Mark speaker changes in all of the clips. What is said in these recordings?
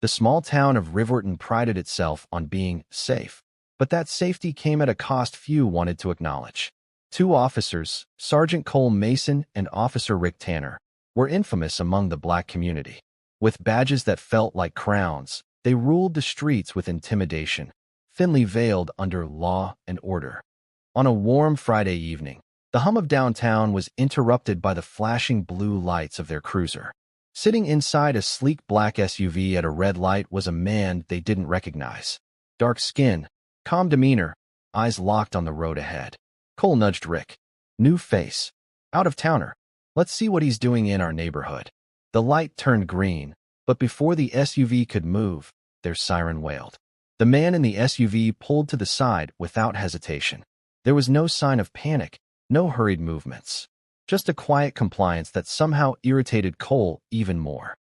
Speaker 1: The small town of Riverton prided itself on being safe, but that safety came at a cost few wanted to acknowledge. Two officers, Sergeant Cole Mason and Officer Rick Tanner, were infamous among the black community. With badges that felt like crowns, they ruled the streets with intimidation, thinly veiled under law and order. On a warm Friday evening, the hum of downtown was interrupted by the flashing blue lights of their cruiser. Sitting inside a sleek black SUV at a red light was a man they didn't recognize. Dark skin, calm demeanor, eyes locked on the road ahead. Cole nudged Rick. New face. Out-of-towner. Let's see what he's doing in our neighborhood. The light turned green, but before the SUV could move, their siren wailed. The man in the SUV pulled to the side without hesitation. There was no sign of panic, no hurried movements. Just a quiet compliance that somehow irritated Cole even more.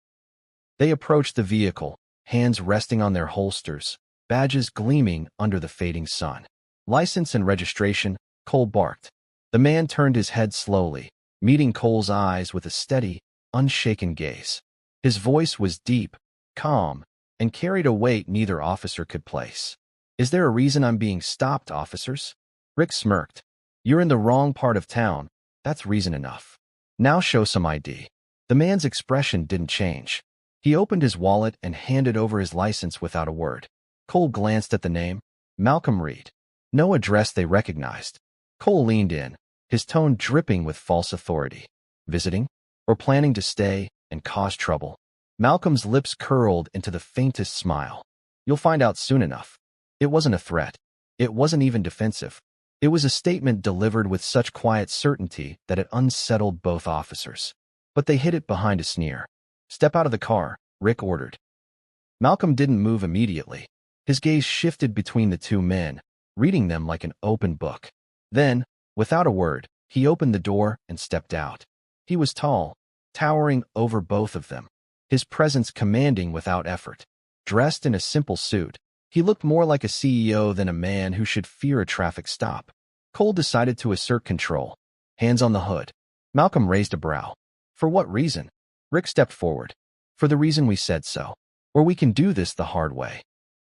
Speaker 1: They approached the vehicle, hands resting on their holsters, badges gleaming under the fading sun. License and registration, Cole barked. The man turned his head slowly, meeting Cole's eyes with a steady, unshaken gaze. His voice was deep, calm, and carried a weight neither officer could place. Is there a reason I'm being stopped, officers? Rick smirked. You're in the wrong part of town. That's reason enough. Now show some ID. The man's expression didn't change. He opened his wallet and handed over his license without a word. Cole glanced at the name, Malcolm Reed. No address they recognized. Cole leaned in, his tone dripping with false authority. Visiting? Or planning to stay and cause trouble? Malcolm's lips curled into the faintest smile. You'll find out soon enough. It wasn't a threat. It wasn't even defensive. It was a statement delivered with such quiet certainty that it unsettled both officers. But they hid it behind a sneer. Step out of the car, Rick ordered. Malcolm didn't move immediately. His gaze shifted between the two men, reading them like an open book. Then, without a word, he opened the door and stepped out. He was tall, towering over both of them, his presence commanding without effort. Dressed in a simple suit, he looked more like a CEO than a man who should fear a traffic stop. Cole decided to assert control. Hands on the hood. Malcolm raised a brow. For what reason? Rick stepped forward. For the reason we said so. Or we can do this the hard way.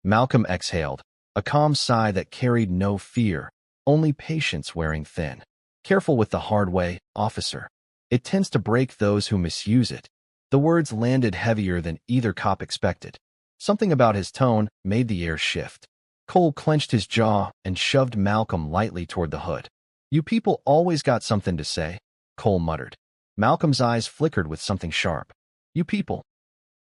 Speaker 1: Malcolm exhaled, a calm sigh that carried no fear, only patience wearing thin. Careful with the hard way, officer. It tends to break those who misuse it. The words landed heavier than either cop expected. Something about his tone made the air shift. Cole clenched his jaw and shoved Malcolm lightly toward the hood. You people always got something to say, Cole muttered. Malcolm's eyes flickered with something sharp. You people.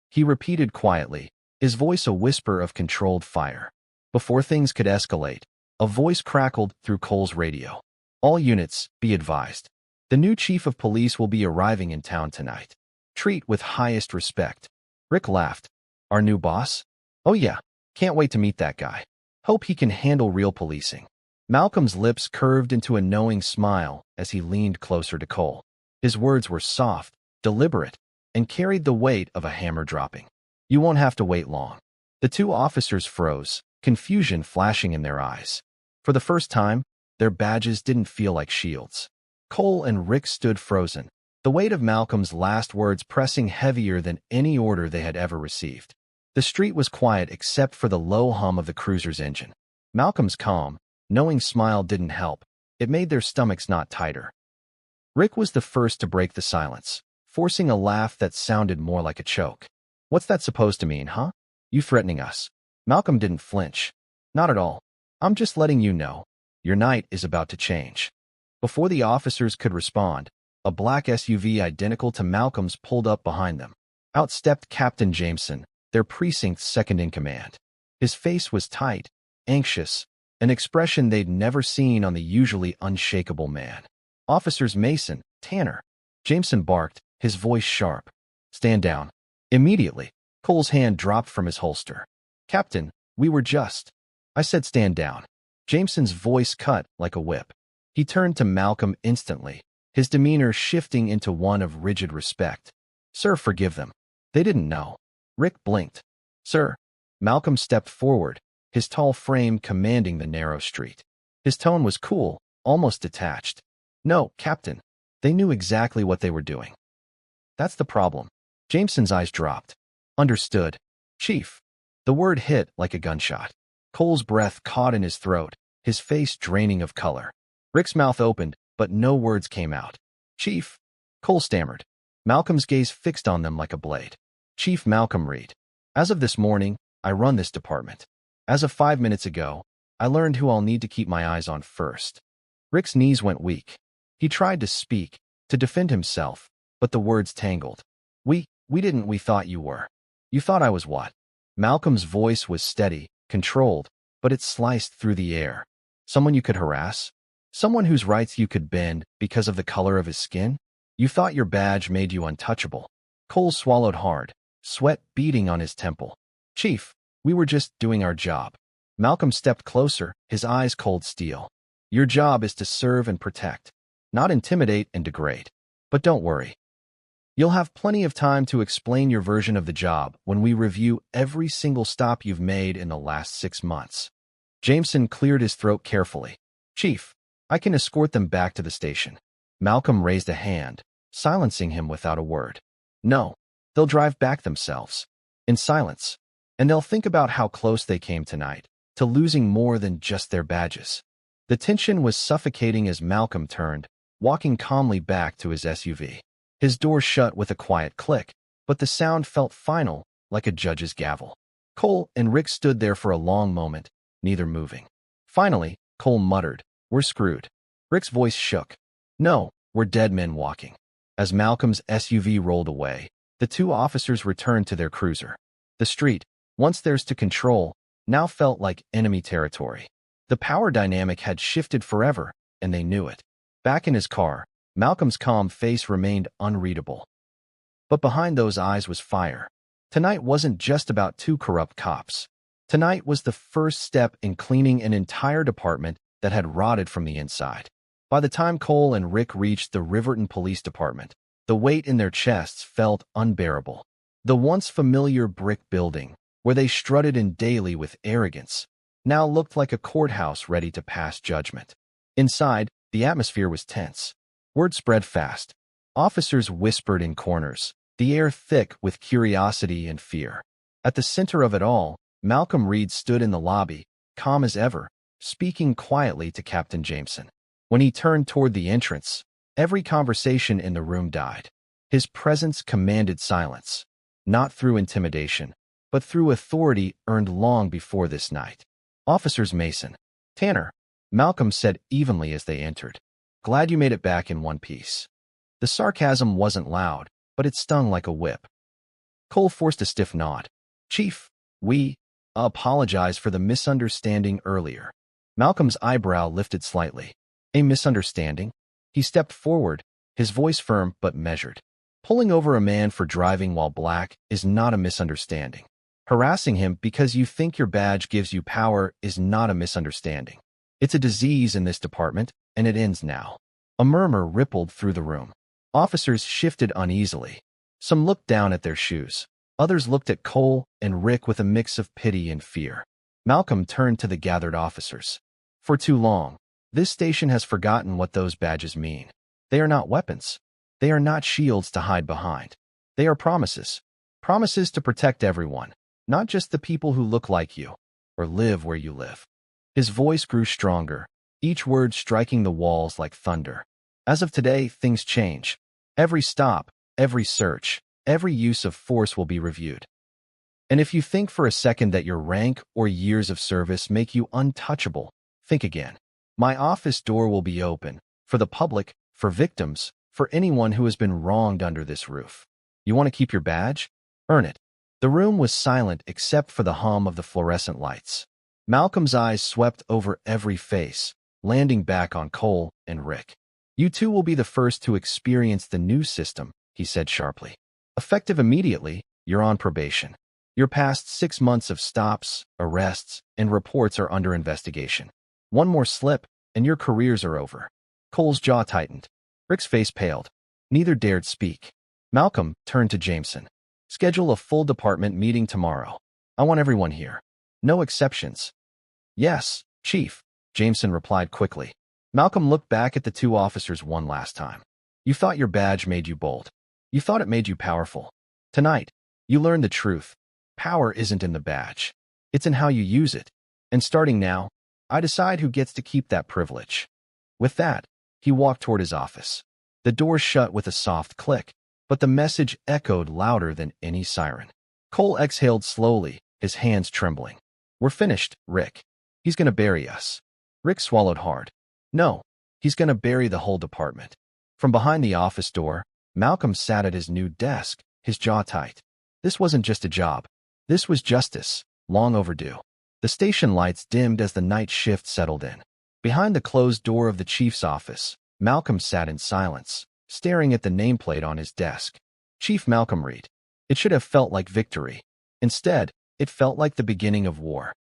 Speaker 1: He repeated quietly, his voice a whisper of controlled fire. Before things could escalate, a voice crackled through Cole's radio. All units, be advised. The new chief of police will be arriving in town tonight. Treat with highest respect. Rick laughed. Our new boss? Oh yeah, can't wait to meet that guy. Hope he can handle real policing. Malcolm's lips curved into a knowing smile as he leaned closer to Cole. His words were soft, deliberate, and carried the weight of a hammer dropping. You won't have to wait long. The two officers froze, confusion flashing in their eyes. For the first time, their badges didn't feel like shields. Cole and Rick stood frozen, the weight of Malcolm's last words pressing heavier than any order they had ever received. The street was quiet except for the low hum of the cruiser's engine. Malcolm's calm, knowing smile didn't help. It made their stomachs knot tighter. Rick was the first to break the silence, forcing a laugh that sounded more like a choke. What's that supposed to mean, huh? You threatening us? Malcolm didn't flinch. Not at all. I'm just letting you know. Your night is about to change. Before the officers could respond, a black SUV identical to Malcolm's pulled up behind them. Out stepped Captain Jameson, their precinct's second-in-command. His face was tight, anxious, an expression they'd never seen on the usually unshakable man. Officers Mason, Tanner. Jameson barked, his voice sharp. Stand down. Immediately, Cole's hand dropped from his holster. Captain, we were just. I said stand down. Jameson's voice cut like a whip. He turned to Malcolm instantly, his demeanor shifting into one of rigid respect. Sir, forgive them. They didn't know. Rick blinked. Sir. Malcolm stepped forward, his tall frame commanding the narrow street. His tone was cool, almost detached. No, Captain. They knew exactly what they were doing. That's the problem. Jameson's eyes dropped. Understood. Chief. The word hit like a gunshot. Cole's breath caught in his throat, his face draining of color. Rick's mouth opened, but no words came out. Chief. Cole stammered. Malcolm's gaze fixed on them like a blade. Chief Malcolm Reed. As of this morning, I run this department. As of 5 minutes ago, I learned who I'll need to keep my eyes on first. Rick's knees went weak. He tried to speak, to defend himself, but the words tangled. We thought you were. You thought I was what? Malcolm's voice was steady, controlled, but it sliced through the air. Someone you could harass? Someone whose rights you could bend because of the color of his skin? You thought your badge made you untouchable. Cole swallowed hard, sweat beading on his temple. Chief, we were just doing our job. Malcolm stepped closer, his eyes cold steel. Your job is to serve and protect, not intimidate and degrade. But don't worry. You'll have plenty of time to explain your version of the job when we review every single stop you've made in the last 6 months. Jameson cleared his throat carefully. Chief, I can escort them back to the station. Malcolm raised a hand, silencing him without a word. No, they'll drive back themselves. In silence. And they'll think about how close they came tonight, to losing more than just their badges. The tension was suffocating as Malcolm turned, walking calmly back to his SUV. His door shut with a quiet click, but the sound felt final, like a judge's gavel. Cole and Rick stood there for a long moment, neither moving. Finally, Cole muttered, "We're screwed." Rick's voice shook. "No, we're dead men walking." As Malcolm's SUV rolled away, the two officers returned to their cruiser. The street, once theirs to control, now felt like enemy territory. The power dynamic had shifted forever, and they knew it. Back in his car, Malcolm's calm face remained unreadable. But behind those eyes was fire. Tonight wasn't just about two corrupt cops. Tonight was the first step in cleaning an entire department that had rotted from the inside. By the time Cole and Rick reached the Riverton Police Department, the weight in their chests felt unbearable. The once familiar brick building, where they strutted in daily with arrogance, now looked like a courthouse ready to pass judgment. Inside, the atmosphere was tense. Word spread fast. Officers whispered in corners, the air thick with curiosity and fear. At the center of it all, Malcolm Reed stood in the lobby, calm as ever, speaking quietly to Captain Jameson. When he turned toward the entrance, every conversation in the room died. His presence commanded silence, not through intimidation, but through authority earned long before this night. Officers Mason, Tanner, Malcolm said evenly as they entered. Glad you made it back in one piece. The sarcasm wasn't loud, but it stung like a whip. Cole forced a stiff nod. Chief, we apologize for the misunderstanding earlier. Malcolm's eyebrow lifted slightly. A misunderstanding? He stepped forward, his voice firm but measured. Pulling over a man for driving while black is not a misunderstanding. Harassing him because you think your badge gives you power is not a misunderstanding. It's a disease in this department, and it ends now. A murmur rippled through the room. Officers shifted uneasily. Some looked down at their shoes. Others looked at Cole and Rick with a mix of pity and fear. Malcolm turned to the gathered officers. For too long, this station has forgotten what those badges mean. They are not weapons. They are not shields to hide behind. They are promises. Promises to protect everyone, not just the people who look like you, or live where you live. His voice grew stronger, each word striking the walls like thunder. As of today, things change. Every stop, every search, every use of force will be reviewed. And if you think for a second that your rank or years of service make you untouchable, think again. My office door will be open, for the public, for victims, for anyone who has been wronged under this roof. You want to keep your badge? Earn it. The room was silent except for the hum of the fluorescent lights. Malcolm's eyes swept over every face, landing back on Cole and Rick. You two will be the first to experience the new system, he said sharply. Effective immediately, you're on probation. Your past 6 months of stops, arrests, and reports are under investigation. One more slip, and your careers are over. Cole's jaw tightened. Rick's face paled. Neither dared speak. Malcolm turned to Jameson. Schedule a full department meeting tomorrow. I want everyone here. No exceptions. Yes, Chief, Jameson replied quickly. Malcolm looked back at the two officers one last time. You thought your badge made you bold. You thought it made you powerful. Tonight, you learned the truth. Power isn't in the badge. It's in how you use it. And starting now, I decide who gets to keep that privilege. With that, he walked toward his office. The door shut with a soft click, but the message echoed louder than any siren. Cole exhaled slowly, his hands trembling. We're finished, Rick. He's gonna bury us. Rick swallowed hard. No, he's gonna bury the whole department. From behind the office door, Malcolm sat at his new desk, his jaw tight. This wasn't just a job. This was justice, long overdue. The station lights dimmed as the night shift settled in. Behind the closed door of the chief's office, Malcolm sat in silence, staring at the nameplate on his desk. Chief Malcolm Reed. It should have felt like victory. Instead, it felt like the beginning of war.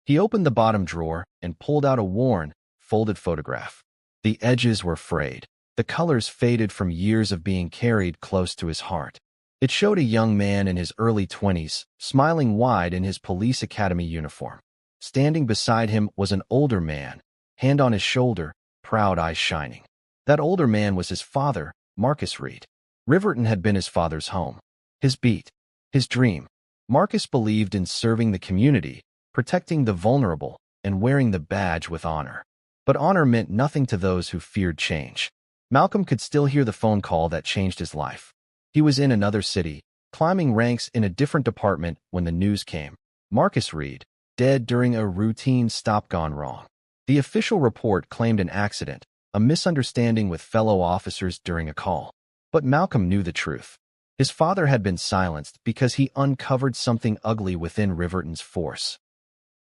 Speaker 1: He opened the bottom drawer and pulled out a worn, folded photograph. The edges were frayed. The colors faded from years of being carried close to his heart. It showed a young man in his early 20s, smiling wide in his police academy uniform. Standing beside him was an older man, hand on his shoulder, proud eyes shining. That older man was his father, Marcus Reed. Riverton had been his father's home, his beat, his dream. Marcus believed in serving the community, protecting the vulnerable, and wearing the badge with honor. But honor meant nothing to those who feared change. Malcolm could still hear the phone call that changed his life. He was in another city, climbing ranks in a different department when the news came. Marcus Reed, dead during a routine stop gone wrong. The official report claimed an accident, a misunderstanding with fellow officers during a call. But Malcolm knew the truth. His father had been silenced because he uncovered something ugly within Riverton's force.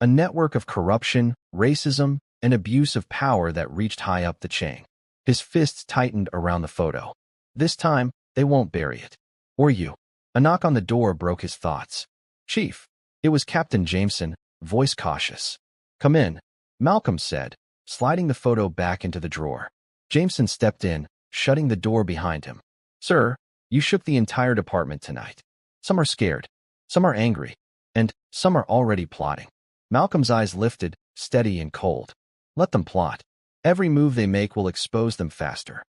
Speaker 1: A network of corruption, racism, and abuse of power that reached high up the chain. His fists tightened around the photo. This time, they won't bury it. Or you. A knock on the door broke his thoughts. Chief. It was Captain Jameson, voice cautious. Come in, Malcolm said, sliding the photo back into the drawer. Jameson stepped in, shutting the door behind him. Sir, you shook the entire department tonight. Some are scared, some are angry, and some are already plotting. Malcolm's eyes lifted, steady and cold. Let them plot. Every move they make will expose them faster.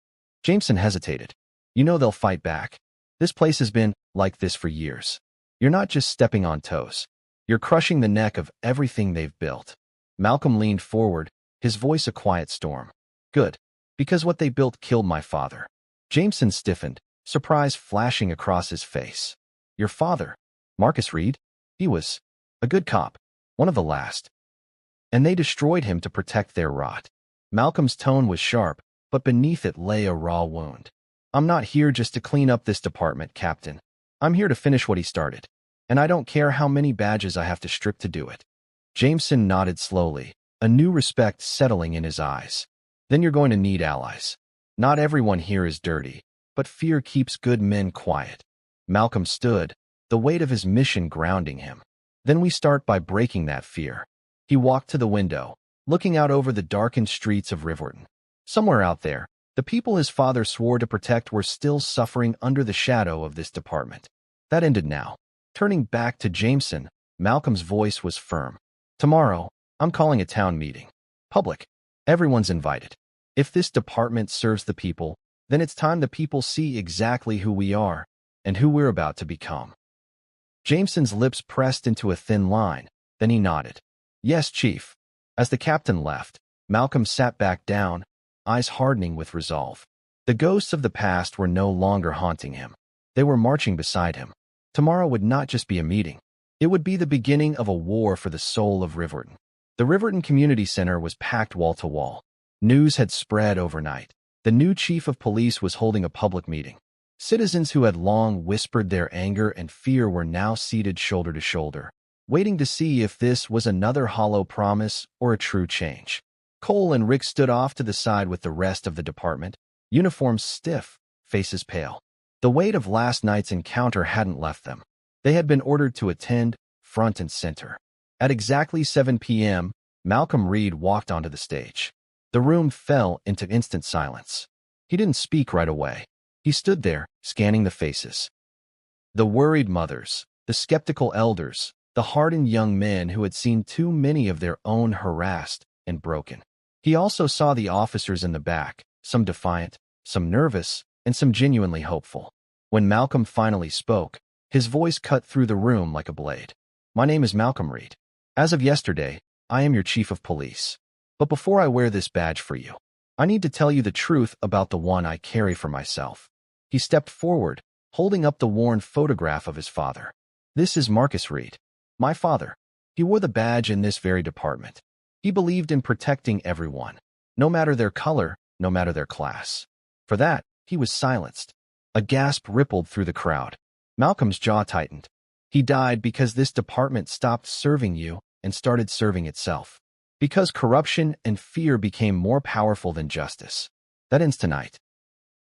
Speaker 1: Jameson hesitated. You know they'll fight back. This place has been like this for years. You're not just stepping on toes. You're crushing the neck of everything they've built. Malcolm leaned forward, his voice a quiet storm. Good. Because what they built killed my father. Jameson stiffened, surprise flashing across his face. Your father, Marcus Reed? He was a good cop, one of the last. And they destroyed him to protect their rot. Malcolm's tone was sharp, but beneath it lay a raw wound. I'm not here just to clean up this department, Captain. I'm here to finish what he started. And I don't care how many badges I have to strip to do it. Jameson nodded slowly, a new respect settling in his eyes. Then you're going to need allies. Not everyone here is dirty, but fear keeps good men quiet. Malcolm stood, the weight of his mission grounding him. Then we start by breaking that fear. He walked to the window, looking out over the darkened streets of Riverton. Somewhere out there, the people his father swore to protect were still suffering under the shadow of this department. That ended now. Turning back to Jameson, Malcolm's voice was firm. Tomorrow, I'm calling a town meeting. Public. Everyone's invited. If this department serves the people, then it's time the people see exactly who we are and who we're about to become. Jameson's lips pressed into a thin line, then he nodded. Yes, Chief. As the captain left, Malcolm sat back down, eyes hardening with resolve. The ghosts of the past were no longer haunting him. They were marching beside him. Tomorrow would not just be a meeting. It would be the beginning of a war for the soul of Riverton. The Riverton Community Center was packed wall to wall. News had spread overnight. The new chief of police was holding a public meeting. Citizens who had long whispered their anger and fear were now seated shoulder to shoulder, waiting to see if this was another hollow promise or a true change. Cole and Rick stood off to the side with the rest of the department, uniforms stiff, faces pale. The weight of last night's encounter hadn't left them. They had been ordered to attend, front and center. At exactly 7 p.m., Malcolm Reed walked onto the stage. The room fell into instant silence. He didn't speak right away. He stood there, scanning the faces. The worried mothers, the skeptical elders, the hardened young men who had seen too many of their own harassed and broken. He also saw the officers in the back, some defiant, some nervous, and some genuinely hopeful. When Malcolm finally spoke, His voice cut through the room like a blade. My name is Malcolm Reed. As of yesterday, I am your chief of police. But before I wear this badge for you, I need to tell you the truth about the one I carry for myself. He stepped forward, holding up the worn photograph of his father. This is Marcus Reed, my father. He wore the badge in this very department. He believed in protecting everyone, no matter their color, no matter their class. For that, he was silenced. A gasp rippled through the crowd. Malcolm's jaw tightened. He died because this department stopped serving you and started serving itself. Because corruption and fear became more powerful than justice. That ends tonight.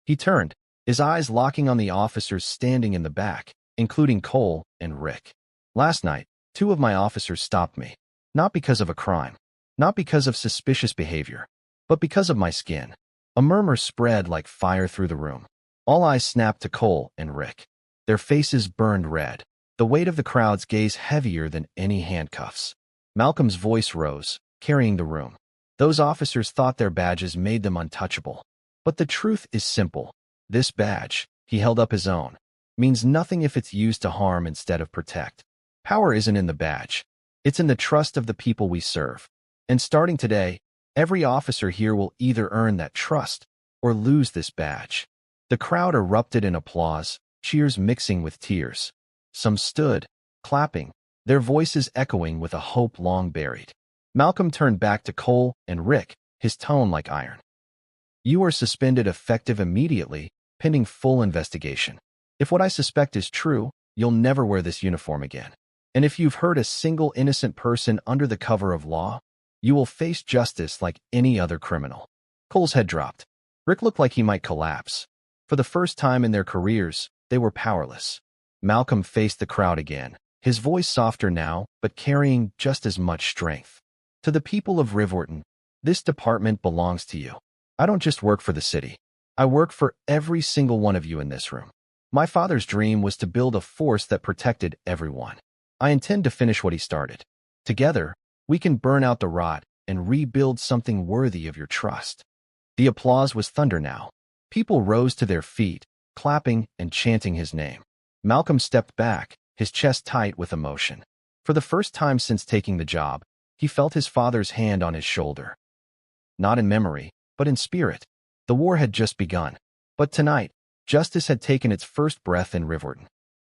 Speaker 1: He turned, his eyes locking on the officers standing in the back, including Cole and Rick. Last night, 2 of my officers stopped me. Not because of a crime, not because of suspicious behavior, but because of my skin. A murmur spread like fire through the room. All eyes snapped to Cole and Rick. Their faces burned red, the weight of the crowd's gaze heavier than any handcuffs. Malcolm's voice rose, carrying the room. Those officers thought their badges made them untouchable. But the truth is simple. This badge, he held up his own, means nothing if it's used to harm instead of protect. Power isn't in the badge. It's in the trust of the people we serve. And starting today, every officer here will either earn that trust or lose this badge. The crowd erupted in applause, cheers mixing with tears. Some stood, clapping, their voices echoing with a hope long buried. Malcolm turned back to Cole and Rick, his tone like iron. You are suspended effective immediately, pending full investigation. If what I suspect is true, you'll never wear this uniform again. And if you've hurt a single innocent person under the cover of law, you will face justice like any other criminal. Cole's head dropped. Rick looked like he might collapse. For the first time in their careers, they were powerless. Malcolm faced the crowd again, his voice softer now, but carrying just as much strength. To the people of Rivwerton, this department belongs to you. I don't just work for the city. I work for every single one of you in this room. My father's dream was to build a force that protected everyone. I intend to finish what he started. Together, we can burn out the rot and rebuild something worthy of your trust. The applause was thunder now. People rose to their feet, clapping and chanting his name. Malcolm stepped back, his chest tight with emotion. For the first time since taking the job, he felt his father's hand on his shoulder. Not in memory, but in spirit. The war had just begun. But tonight, justice had taken its first breath in Rivwerton.